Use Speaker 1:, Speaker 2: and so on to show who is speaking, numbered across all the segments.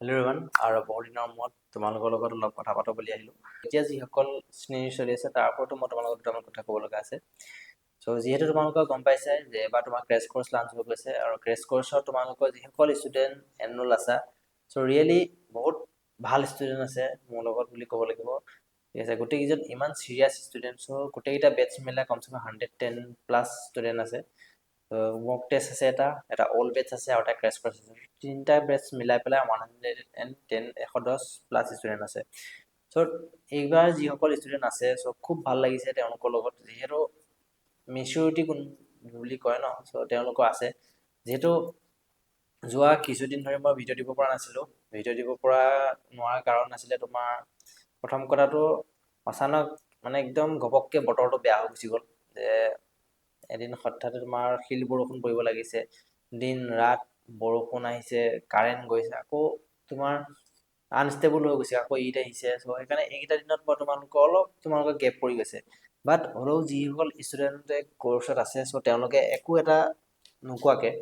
Speaker 1: Hello' everyone, আৰু বহু দিনৰ মূৰত তোমালোকৰ লগত অলপ কথা পাতো বুলি আহিলোঁ। এতিয়া যিসকল শ্ৰেণী চলি আছে তাৰ ওপৰতো মই তোমালোকক দুটামান কথা ক'ব লগা আছে। যিহেতু তোমালোকৰ গম পাইছে যে এবাৰ তোমাৰ ক্ৰেছ কৰ্চ লাঞ্চ হৈ গৈছে, আৰু ক্ৰেছ কৰ্চত তোমালোকৰ যিসকল ষ্টুডেণ্ট এনৰোল আছা, ৰিয়েলি বহুত ভাল ষ্টুডেণ্ট আছে মোৰ লগত বুলি ক'ব লাগিব। ঠিক আছে, গোটেইকেইজন ইমান চিৰিয়াছ ষ্টুডেণ্ট, গোটেইকেইটা বেটছ মিলাই কমচে কম 110+ ষ্টুডেণ্ট আছে। মক টেষ্ট আছে, এটা অল্ড বেটছ আছে আৰু এটা ক্ৰেছ কৰ্চ আছে। তিনিটা বেটছ মিলাই পেলাই 110+ ষ্টুডেণ্ট আছে। এইবাৰ যিসকল ষ্টুডেণ্ট আছে খুব ভাল লাগিছে তেওঁলোকৰ লগত, যিহেতু মেচিউৰিটি কোন বুলি কয় ন, তেওঁলোকৰ আছে। যিহেতু যোৱা কিছুদিন ধৰি মই ভিডিঅ' দিব পৰা নাছিলোঁ। ভিডিঅ' দিব পৰা নোৱাৰা কাৰণ আছিলে তোমাৰ প্ৰথম কথাটো, অচানক মানে একদম ঘপককৈ বতৰটো বেয়া হৈ গুচি গ'ল। যে এদিন হঠাতে তোমাৰ শিল বৰষুণ পৰিব লাগিছে, দিন ৰাত বৰষুণ আহিছে, কাৰেণ্ট গৈছে, আকৌ তোমাৰ আনষ্টেবল হৈ গৈছে, আকৌ ঈদ আহিছে। সেইকাৰণে এইকেইটা দিনত মই তোমালোকৰ গেপ পৰি গৈছে। বাট হ'লেও যিসকল ষ্টুডেণ্টে কৰ্চত আছে, তেওঁলোকে একো এটা নোকোৱাকৈ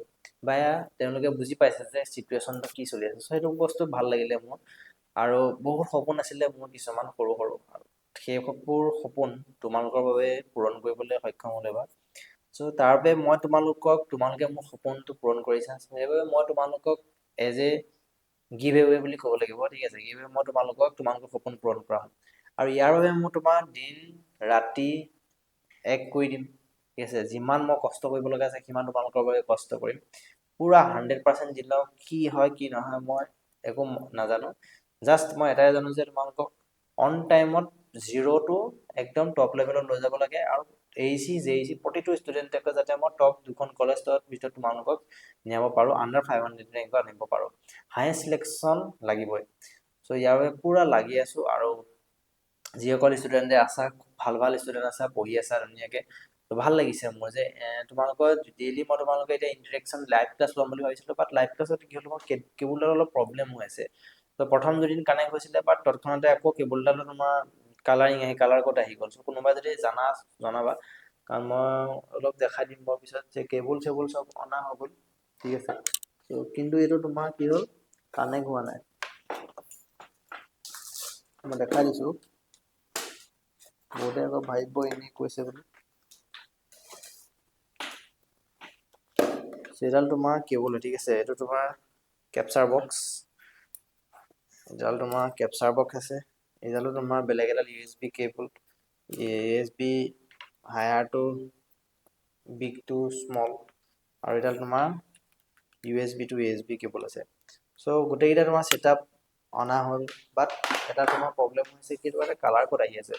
Speaker 1: বা তেওঁলোকে বুজি পাইছে যে চিটুৱেশ্যনটো কি চলি আছে। সেইটো বস্তু ভাল লাগিলে মোৰ। আৰু বহুত সপোন আছিলে মোৰ কিছুমান সৰু সৰু, সেইবোৰ সপোন তোমালোকৰ বাবে পূৰণ কৰিবলৈ সক্ষম হ'লে বা তাৰ বাবে মই তোমালোকে মোৰ সপোনটো পূৰণ কৰিছা, সেইবাবে মই তোমালোকক এজ এ গিভ এৱে বুলি ক'ব লাগিব। ঠিক আছে, গিভ এৱে মই তোমালোকৰ সপোন পূৰণ কৰা হ'ম। আৰু ইয়াৰ বাবে মই তোমাৰ দিন ৰাতি এক কৰি দিম। ঠিক আছে, যিমান মই কষ্ট কৰিব লগা আছে সিমান তোমালোকৰ বাবে কষ্ট কৰিম। পুৰা 100% দিলেও কি হয় কি নহয় মই একো নাজানো। জাষ্ট মই এটাই জানো যে তোমালোকক অন টাইমত 0 to একদম টপ লেভেলত লৈ যাব লাগে। আৰু AEC JEC প্ৰতিটো ষ্টুডেণ্টকে যাতে মই টপ 2খন কলেজৰ ভিতৰত তোমালোকক নিয়াব পাৰোঁ, আণ্ডাৰ 500 ৰেংকত আনিব পাৰোঁ। হায়েষ্ট চিলেকশ্যন লাগিবই। ইয়াৰ বাবে পুৰা লাগি আছোঁ। আৰু যিসকল ষ্টুডেণ্টে আছা, ভাল ষ্টুডেণ্ট আছা, পঢ়ি আছা ধুনীয়াকৈ, ভাল লাগিছে মোৰ যে তোমালোকৰ ডেইলি মই তোমালোকৰ এতিয়া ইণ্টাৰেকশ্যন লাইভ ক্লাছ ল'ম বুলি ভাবিছিলোঁ। বাট লাইভ ক্লাছত কি হ'ল, মোৰ কেবুলডালৰ অলপ প্ৰব্লেম হৈ আছে। প্ৰথম দুদিন কানেক্ট হৈছিলে, বাট তৎক্ষণাতে আকৌ কেবুলডালত তোমাৰ কালাৰিং আহি কালাৰ ক'ড আহি গ'ল। কোনোবাই যদি জনাবা, কাৰণ মই অলপ দেখাই দিম বাৰু পিছত যে কেবুল চেবুল চব অনা হৈ গ'ল। ঠিক আছে, কিন্তু এইটো তোমাৰ কি হ'ল, কানেক্ট হোৱা নাই। মই দেখাই দিছোঁ, বহুতে আকৌ ভাবিব এনেই কৈছে বুলি। এইডাল তোমাৰ কেবুল, ঠিক আছে, এইটো তোমাৰ কেপচাৰ বক্স। এইডাল তোমাৰ কেপচাৰ বক্স আছে। এইডালো তোমাৰ বেলেগ এডাল USB cable, USB higher to big to small, আৰু এইডাল তোমাৰ USB টু USB কেবল আছে। গোটেইকেইটা তোমাৰ ছেটআপ অনা হ'ল। বাট এটা তোমাৰ প্ৰব্লেম হৈছে কি, এটা কালাৰ ক'ড আহি আছে।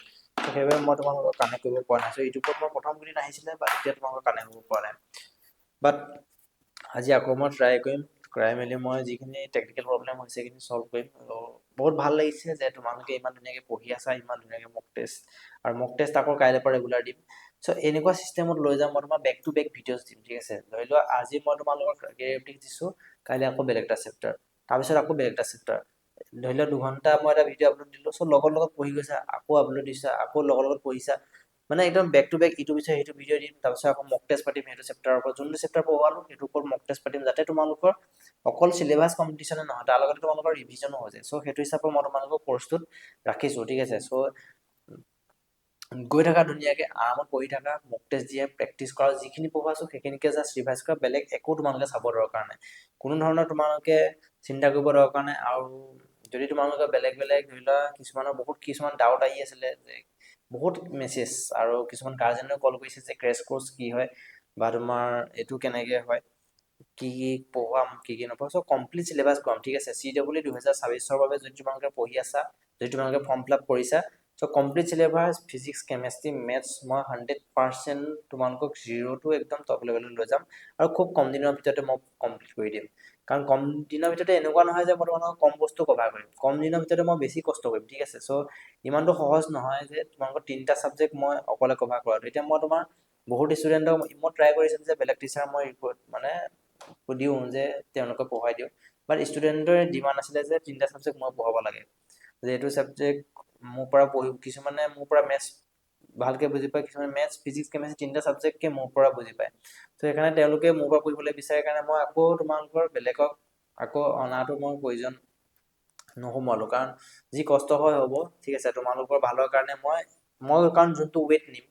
Speaker 1: সেইবাবে মই তোমালোকক কানেক্ট কৰিব পৰা নাই। ইউটিউবত মই প্ৰথম কেইদিন আহিছিলে, বাট এতিয়া তোমালোকক কানেক্ট কৰিব পৰা নাই। বাট আজি আকৌ মই ট্ৰাই কৰিম, কৰাই মেলি মই যিখিনি টেকনিকেল প্ৰব্লেম হৈছে সেইখিনি চল্ভ কৰিম। বহুত ভাল লাগিছে যে তোমালোকে ইমান ধুনীয়াকৈ পঢ়ি আছা, ইমান ধুনীয়াকৈ মক টেষ্ট আকৌ কাইলৈ পৰা ৰেগুলাৰ দিম। এনেকুৱা চিষ্টেমত লৈ যাম। মই তোমাৰ বেক টু বেক ভিডিঅ'জ দিম। ঠিক আছে, ধৰি লোৱা আজি মই তোমালোকক কেৰিয়াৰটিক্স দিছোঁ, কাইলৈ আকৌ বেলেগ এটা চেপ্টাৰ, তাৰপিছত আকৌ বেলেগ এটা চেপ্টাৰ। ধৰি লোৱা 2 ঘণ্টা মই এটা ভিডিঅ' আপলোড দিলোঁ, লগৰ লগত পঢ়ি গৈছা, আকৌ আপলোড দিছা, আকৌ লগৰ লগত পঢ়িছা, মানে একদম বেক টু বেক ইটো পিছত সেইটো ভিডিঅ' দিম। তাৰপিছত আকৌ মক টেষ্ট পাতিম সেইটো চেপ্টাৰৰ ওপৰত, যোনটো চেপ্টাৰ পঢ়োৱালো সেইটোৰ ওপৰত মক টেষ্ট পাতিম, যাতে তোমালোকৰ অকল চিলেবাছ কম্পিটিশ্যনে নহয়, তাৰ লগতে তোমালোকৰ ৰিভিজনো হৈ যায়। সেইটো হিচাপে মই তোমালোকৰ কৰ্চটোত ৰাখিছোঁ। ঠিক আছে, গৈ থাকা ধুনীয়াকৈ, আৰামত পঢ়ি থাকা, মক টেষ্ট দিয়ে প্ৰেক্টিছ কৰা, যিখিনি পঢ়াইছোঁ সেইখিনিকে জাষ্ট ৰিভাইজ কৰা, বেলেগ একো তোমালোকে চাব দৰকাৰ নাই। কোনো ধৰণৰ তোমালোকে চিন্তা কৰিব দৰকাৰ নাই। আৰু যদি তোমালোকে বেলেগ ধৰি লোৱা কিছুমান ডাউট আহি আছিলে, যে বহুত মেছেজ আৰু কিছুমান গাৰ্জেনেও কল কৰিছে যে ক্ৰেছ কৰ্চ কি হয়, বা তোমাৰ এইটো কেনেকৈ হয়, কি পঢ়াম কি নপঢ়াম, কমপ্লিট চিলেবাছ কৰাম। ঠিক আছে, CW 2024 বাবে যদি তোমালোকে পঢ়ি আছা, যদি তোমালোকে ফৰ্ম ফিল আপ কৰিছা, complete syllabus physics, chemistry, maths মই 100% তোমালোকক 0 to একদম টপ লেভেলত লৈ যাম। আৰু খুব কম দিনৰ ভিতৰতে মই কমপ্লিট কৰি দিম। কাৰণ কম দিনৰ ভিতৰতে এনেকুৱা নহয় যে মই তোমালোকক কম বস্তু কভাৰ কৰিম, কম দিনৰ ভিতৰতে মই বেছি কষ্ট কৰিম। ঠিক আছে, ইমানটো সহজ নহয় যে তোমালোকৰ 3টা ছাবজেক্ট মই অকলে কভাৰ কৰাটো। এতিয়া মই তোমাৰ বহুত ষ্টুডেণ্টক মই ট্ৰাই কৰিছিলোঁ যে বেলেগ টিচাৰ মই মানে দিওঁ যে তেওঁলোকে পঢ়াই দিওঁ, বাট ষ্টুডেণ্টৰ ডিমাণ্ড আছিলে যে 3টা ছাবজেক্ট মই পঢ়াব লাগে, যে এইটো ছাবজেক্ট মোৰ পৰা কিছুমানে মোৰ পৰা মেথছ ভালকৈ বুজি পায়, কিছুমানে মেথছ, ফিজিক্স, কেমেষ্ট্ৰি 3টা ছাবজেক্টকে মোৰ পৰা বুজি পায়। সেইকাৰণে তেওঁলোকে মোৰ পৰা পঢ়িবলৈ বিচাৰে, কাৰণে মই আকৌ তোমালোকৰ বেলেগক আকৌ অনাটো মোৰ প্ৰয়োজন নোসোমালো, কাৰণ যি কষ্ট হয় হ'ব, ঠিক আছে, তোমালোকৰ ভালৰ কাৰণে মই কাৰণ যোনটো ৱেইট নিম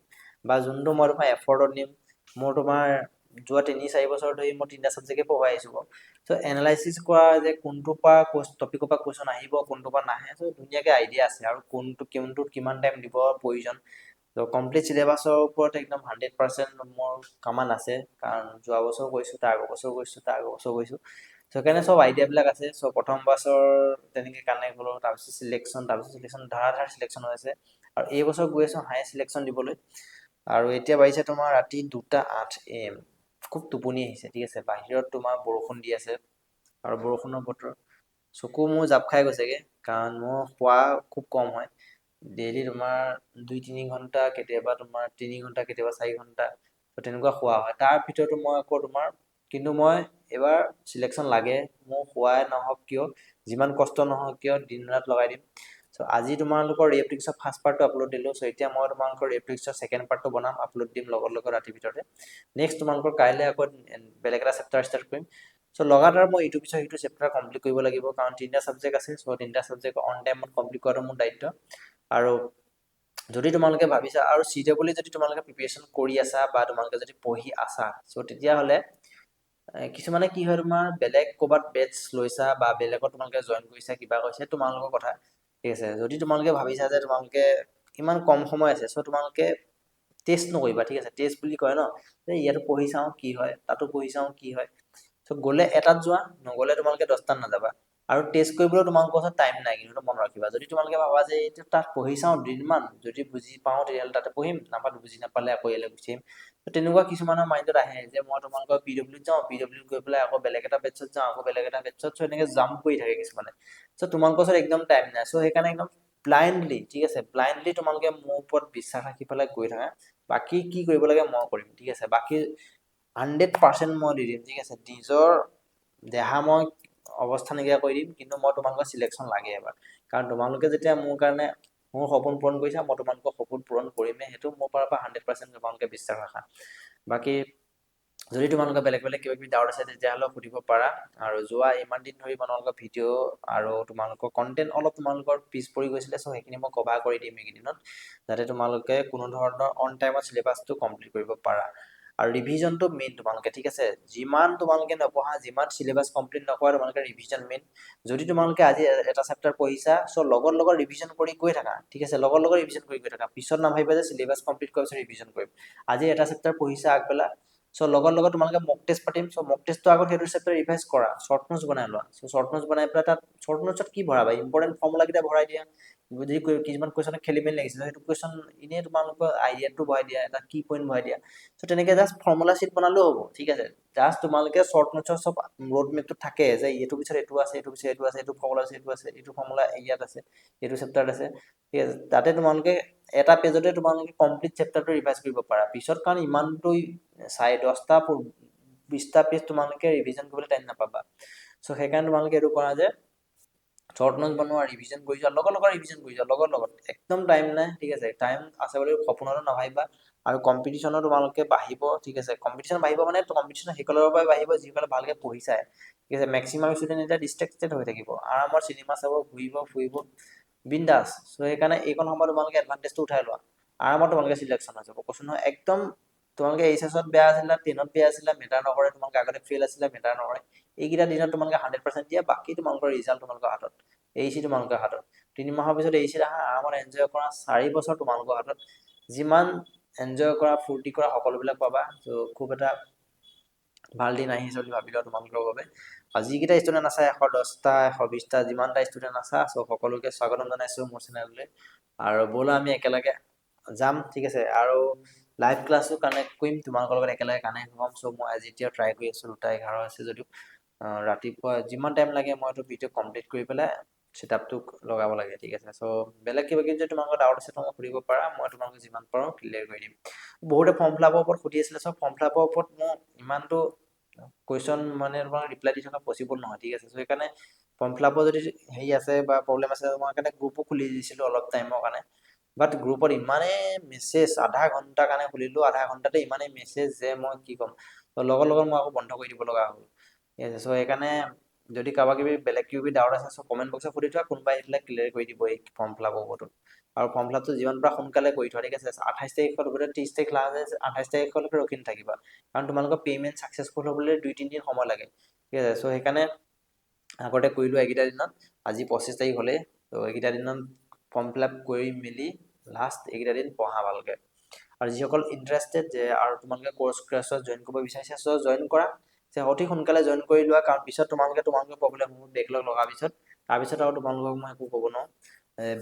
Speaker 1: বা যোনটো মই তোমাৰ এফৰ্টত নিম, মোৰ তোমাৰ যোৱা 3-4 বছৰ ধৰি মই 3টা ছাবজেক্টে পঢ়াই আছো। চ' এনালাইচিছ কৰা যে কোনটোৰ পৰা টপিকৰ পৰা কুৱেশ্যন আহিব, কোনটোৰ পৰা নাহে, চ' ধুনীয়াকে আইডিয়া আছে, আৰু কোনটোত কিমান টাইম দিব প্ৰয়োজন। ত' কমপ্লিট চিলেবাছৰ ওপৰত একদম 100% মোৰ কামান আছে, কাৰণ যোৱা বছৰ কৰিছোঁ, তাৰ আগৰ বছৰ কৰিছোঁ, তাৰ আগৰ বছৰ কৰিছোঁ। চ' সেইকাৰণে চব আইডিয়াবিলাক আছে। চ' প্ৰথম বছৰ তেনেকৈ কানেক্ট হ'লোঁ, তাৰপিছত চিলেকশ্যন ধাৰাধাৰ চিলেকশ্যন হৈ আছে, আৰু এই বছৰ গৈ আছোঁ হাই চিলেকশ্যন দিবলৈ। আৰু এতিয়া বাঢ়িছে তোমাৰ ৰাতি 2:08 AM, খুব টোপনি আহিছে, ঠিক আছে, বাহিৰত তোমাৰ বৰষুণ দি আছে, আৰু বৰষুণৰ বতৰ, চকু মোৰ জাপ খাই গৈছেগে, কাৰণ মোৰ খোৱা খুব কম হয়, ডেইলি তোমাৰ 2-3 ঘণ্টা, কেতিয়াবা তোমাৰ 3 ঘণ্টা, কেতিয়াবা 4 ঘণ্টা, তেনেকুৱা খোৱা হয়। তাৰ ভিতৰতো মই আকৌ তোমাৰ, কিন্তু মই এবাৰ চিলেকশ্যন লাগে, মোৰ খোৱাই নহওক কিয়, যিমান কষ্ট নহওক কিয়, দিন ৰাত লগাই দিম। চ' আজি তোমালোকৰ ৰিয়েপ্টিক্সৰ ফাৰ্ষ্ট পাৰ্টটো আপলোড দিলোঁ। চ' এতিয়া মই তোমালোকৰ ৰিয়েপ্টিক্সৰ ছেকেণ্ড পাৰ্টটো বনাম, আপলোড দিম লগত ৰাতিৰ ভিতৰতে। নেক্সট তোমালোকৰ কাইলৈ আকৌ বেলেগ এটা চেপ্টাৰ ষ্টাৰ্ট কৰিম। চ' লগাতাৰ মই ইটো পিছত সিটো চেপ্টাৰ কমপ্লিট কৰিব লাগিব, কাৰণ 3টা ছাবজেক্ট আছে। চ' 3টা ছাবজেক্ট অন টাইমত কমপ্লিট কৰাটো মোৰ দায়িত্ব। আৰু যদি তোমালোকে ভাবিছা, আৰু CWE যদি তোমালোকে প্ৰিপেৰেশ্যন কৰি আছা, বা তোমালোকে যদি পঢ়ি আছা, চ' তেতিয়াহ'লে কিছুমানে কি হয়, তোমাৰ বেলেগ ক'ৰবাত বেটছ লৈছা, বা বেলেগত তোমালোকে জইন কৰিছা, কিবা কৰিছা, তোমালোকৰ কথা, ঠিক আছে। যদি তোমালোকে ভাবিছা যে তোমালোকে ইমান কম সময় আছে, চ' তোমালোকে টেষ্ট নকৰিবা, ঠিক আছে। টেষ্ট বুলি কয় ন, যে ইয়াতো পঢ়ি চাওঁ কি হয়, তাতো পঢ়ি চাওঁ কি হয়। চ' গ'লে এটাত যোৱা, নগ'লে তোমালোকে 10টাত নাযাবা। আৰু টেষ্ট কৰিবলৈ তোমালোকৰ ওচৰত টাইম নাই, কিন্তু মনত ৰাখিবা। যদি তোমালোকে ভাবা যে এইটো তাত পঢ়ি চাওঁ 2দিনমান, যদি বুজি পাওঁ তেতিয়াহ'লে তাতে পঢ়িম, নাপাতো, বুজি নাপালে আকৌ ইয়ালৈ গুচি আহিম। তেনেকুৱা কিছুমানৰ মাইণ্ডত আহে যে মই তোমালোকৰ PWত যাওঁ, PWত গৈ পেলাই আকৌ বেলেগ এটা বেটছত যাওঁ, আকৌ বেলেগ এটা বেটছত, চ' এনেকৈ জাম্প কৰি থাকে কিছুমানে। চ' তোমালোকৰ ওচৰত একদম টাইম নাই। চ' সেইকাৰণে একদম ব্লাইণ্ডলি, ঠিক আছে, ব্লাইণ্ডলি তোমালোকে মোৰ ওপৰত বিশ্বাস ৰাখি পেলাই গৈ থাকা। বাকী কি কৰিব লাগে মই কৰিম, ঠিক আছে। বাকী 100% মই দি দিম, ঠিক আছে। নিজৰ দেহা মই অৱস্থা নাইকিয়া কৰি দিম, কিন্তু মই তোমালোকৰ চিলেকশ্যন লাগে এবাৰ। কাৰণ তোমালোকে যেতিয়া মোৰ কাৰণে মোৰ সপোন পূৰণ কৰিছা, মই তোমালোকৰ সপোন পূৰণ কৰিমেই, সেইটো মোৰ পৰা 100% তোমালোকে বিশ্বাস ৰাখা। বাকী যদি তোমালোকৰ বেলেগ বেলেগ কিবা কিবি ডাউট আছে, তেতিয়াহ'লে সুধিব পাৰা। আৰু যোৱা ইমান দিন ধৰি তোমালোকৰ ভিডিঅ' আৰু তোমালোকৰ কণ্টেণ্ট অলপ তোমালোকৰ পিছ পৰি গৈছিলে, চ' সেইখিনি মই কভাৰ কৰি দিম এইকেইদিনত, যাতে তোমালোকে কোনো ধৰণৰ অন টাইমত চিলেবাছটো কমপ্লিট কৰিব পাৰা। আৰু ৰিভিজনটো মেইন তোমালোকে, ঠিক আছে। যিমান তোমালোকে নপঢ়া, যিমান চিলেবাছ কমপ্লিট নকৰা, তোমালোকে ৰিভিজন মেইন। যদি তোমালোকে আজি এটা চেপ্টাৰ পঢ়িছা, চ' লগত ৰিভিজন কৰি গৈ থাকা, ঠিক আছে। লগত ৰিভিজন কৰি গৈ থাকা, পিছত নাভাবিবা যে চিলেবাছ কমপ্লিট কৰাৰ পিছত ৰিভিজন কৰিম। আজি এটা চেপ্টাৰ পঢ়িছা আগবেলা, চ' লগত তোমালোকে মক টেষ্ট পাতিম। চ' মক টেষ্টটো আগত সেইটো চেপ্টাৰ ৰিভাইজ কৰা, শ্বৰ্ট নোটছ বনাই লোৱা। চ' শ্বৰ্ট নোটছ বনাই পেলাই তাত শ্বৰ্ট নোটছত কি ভৰাবা, ইম্পৰ্টেণ্ট ফৰ্মুলাকেইটা ভৰাই দিয়া। যদি কিছুমান কুৱেশ্যন খেলি মেলি লাগিছে, সেইটো কুৱেশ্যন এনেই তোমালোকৰ আইডিয়াটো ভৰাই দিয়া, এটা কি পইণ্ট ভৰাই দিয়া। চ' তেনেকৈ জাষ্ট ফৰ্মুলা চিট বনালেও হ'ব, ঠিক আছে। জাষ্ট তোমালোকে শ্বৰ্ট নোটছৰ চব ৰোড মেপটো থাকে, যে এইটোৰ পিছত এইটো আছে, এইটো পিছত এইটো আছে, এইটো ফৰ্মুলা আছে, এইটো আছে, এইটো ফৰ্মুলা ইয়াত আছে, এইটো চেপ্টাৰত আছে, ঠিক আছে। তাতে তোমালোকে এটা পেজতে তোমালোকে কমপ্লিট চেপ্টাৰটো ৰিভাইজ কৰিব পাৰা পিছত, কাৰণ ইমানটো 10টা 20টা পেজ তোমালোকে ৰিভিজন কৰিবলৈ টাইম নাপাবা। চ' সেইকাৰণে তোমালোকে এইটো কৰা যে শ্বৰ্ট নোটছ বনোৱা, ৰিভিজন কৰি যোৱা, লগত ৰিভিজন কৰি যোৱা, লগত একদম টাইম নাই, ঠিক আছে। টাইম আছে বুলি সপোনতো নাভাবিবা। আৰু কম্পিটিশ্যনো তোমালোকে বাঢ়িব, ঠিক আছে। কম্পিটিশ্যন বাঢ়িব মানে কম্পিটিশ্যন সেইকলৰ পৰাই বাঢ়িব যিসকলে ভালকে পঢ়িছে, ঠিক আছে। মেক্সিমাম ষ্টুডেণ্ট এতিয়া ডিষ্ট্ৰেক্টেড হৈ থাকিব, আৰামত চিনেমা চাব, ঘূৰিব ফুৰিব, বিন্দাছ। চ' সেইকাৰণে এইকণ সময় তোমালোকে এডভান্টেজটো উঠাই লোৱা, আৰামত তোমালোকে চিলেকশ্যন হৈ যাব, কৈছো নহয়। একদম তোমালোকে এইচএছত বেয়া আছিলা, 10ত বেয়া আছিলা, মেটাৰ নকৰে। তোমালোকে আগতে ফেইল আছিলা, মেটাৰ নকৰে। এইকেইটা দিনত তোমালোকে 100% দিয়া, বাকী তোমালোকৰ ৰিজাল্ট তোমালোকৰ হাতত, AEC তোমালোকৰ হাতত। 3 মাহৰ পিছত AECত আহা, আৰামত এনজয় কৰা, 4 বছৰ তোমালোকৰ হাতত। যিমান এনজয় কৰা, ফূৰ্তি কৰা, সকলোবিলাক পাবা। চ' খুব এটা ভাল দিন আহিছে বুলি ভাবি লোৱা তোমালোকৰ বাবে। আৰু যিকেইটা ষ্টুডেণ্ট আছে, 110টা 120টা যিমানটা ষ্টুডেণ্ট আছা, চ' সকলোকে স্বাগতম জনাইছোঁ মোৰ চেনেললৈ। আৰু ব'লা আমি একেলগে যাম, ঠিক আছে। আৰু লাইভ ক্লাছো কানেক্ট কৰিম তোমালোকৰ লগত, একেলগে কানেক্ট হ'ম। চ' মই আজি এতিয়া ট্ৰাই কৰি আছোঁ, 2:11 হৈছে যদিও ৰাতিপুৱা যিমান টাইম লাগে মই এইটো ভিডিঅ' কমপ্লিট কৰি পেলাই ছেটআপটো লগাব লাগে, ঠিক আছে। চ' বেলেগ কিবা কিবি যদি তোমালোকৰ ডাউট আছে তোমালোকে সুধিব পাৰা, মই তোমালোকে যিমান পাৰোঁ ক্লিয়াৰ কৰি দিম। বহুতে ফৰ্ম ফিলাপৰ ওপৰত সুধি আছিলে, চ' ফৰ্ম ফিলাপৰ ওপৰত মোৰ ইমানটো কুৱেশ্যন মানে তোমাক ৰিপ্লাই দি থকা পচিবল নহয়, ঠিক আছে। চ' সেইকাৰণে ফৰ্ম ফিলাপৰ যদি হেৰি আছে বা প্ৰব্লেম আছে, মই সেইকাৰণে গ্ৰুপো খুলি দিছিলোঁ অলপ টাইমৰ কাৰণে। বাট গ্ৰুপত ইমানেই মেছেজ, আধা ঘণ্টাৰ কাৰণে খুলিলোঁ, আধা ঘণ্টাতে ইমানেই মেছেজ যে মই কি ক'ম। ত' লগত মই আকৌ বন্ধ কৰি দিব লগা হ'ল, ঠিক আছে। চ' সেইকাৰণে যদি কাৰোবাৰ কিবি বেলেগ কিবি ডাউট আছে সব কমেণ্ট বক্সত সুধি থোৱা, কোনোবাই সেইবিলাক ক্লিয়াৰ কৰি দিব এই ফৰ্ম ফিল আপৰ ওপৰতো। আৰু ফৰ্ম ফিল আপটো যিমান পাৰা সোনকালে কৰি থোৱা, ঠিক আছে? 28 তাৰিখত বোলে 30 তাৰিখ লাষ্ট আছে, 28 তাৰিখলৈকে ৰখি নাথাকিবা, কাৰণ তোমালোকৰ পে'মেণ্ট ছাকচেছফুল হ'বলৈ 2-3 দিন সময় লাগে, ঠিক আছে? চ' সেইকাৰণে আগতে কৰি লোৱা এইকেইটা দিনত। আজি 25 তাৰিখ হ'লেই, ত' এইকেইটা দিনত ফৰ্ম ফিল আপ কৰি মেলি লাষ্ট এইকেইটা দিন পঢ়া ভালকে। আৰু যিসকল ইণ্টাৰেষ্টেড যে আৰু তোমালোকে ক্লাছত জইন কৰিব বিচাৰিছা, চ' জইন কৰা, অতি সোনকালে জইন কৰি লোৱা, কাৰণ পিছত তোমালোকৰ প্ৰব্লেম হ'ব বেকলগ লগাৰ পিছত। তাৰপিছত আৰু তোমালোকক মই একো ক'ব নোৱাৰোঁ,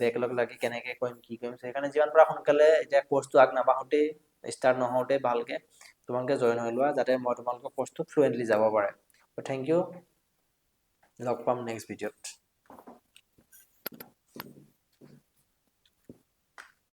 Speaker 1: বেকলগ লাগি কেনেকৈ কৰিম কি কৰিম। সেইকাৰণে যিমান পাৰা সোনকালে এতিয়া কোৰ্চটো আগ নাবাঢ়োতেই, ষ্টাৰ্ট নহওঁতেই ভালকৈ তোমালোকে জইন হৈ লোৱা, যাতে মই তোমালোকৰ কোৰ্চটো ফ্লুৱেণ্টলি যাব পাৰে। থেংক ইউ, লগ পাম নেক্সট ভিডিঅ'ত।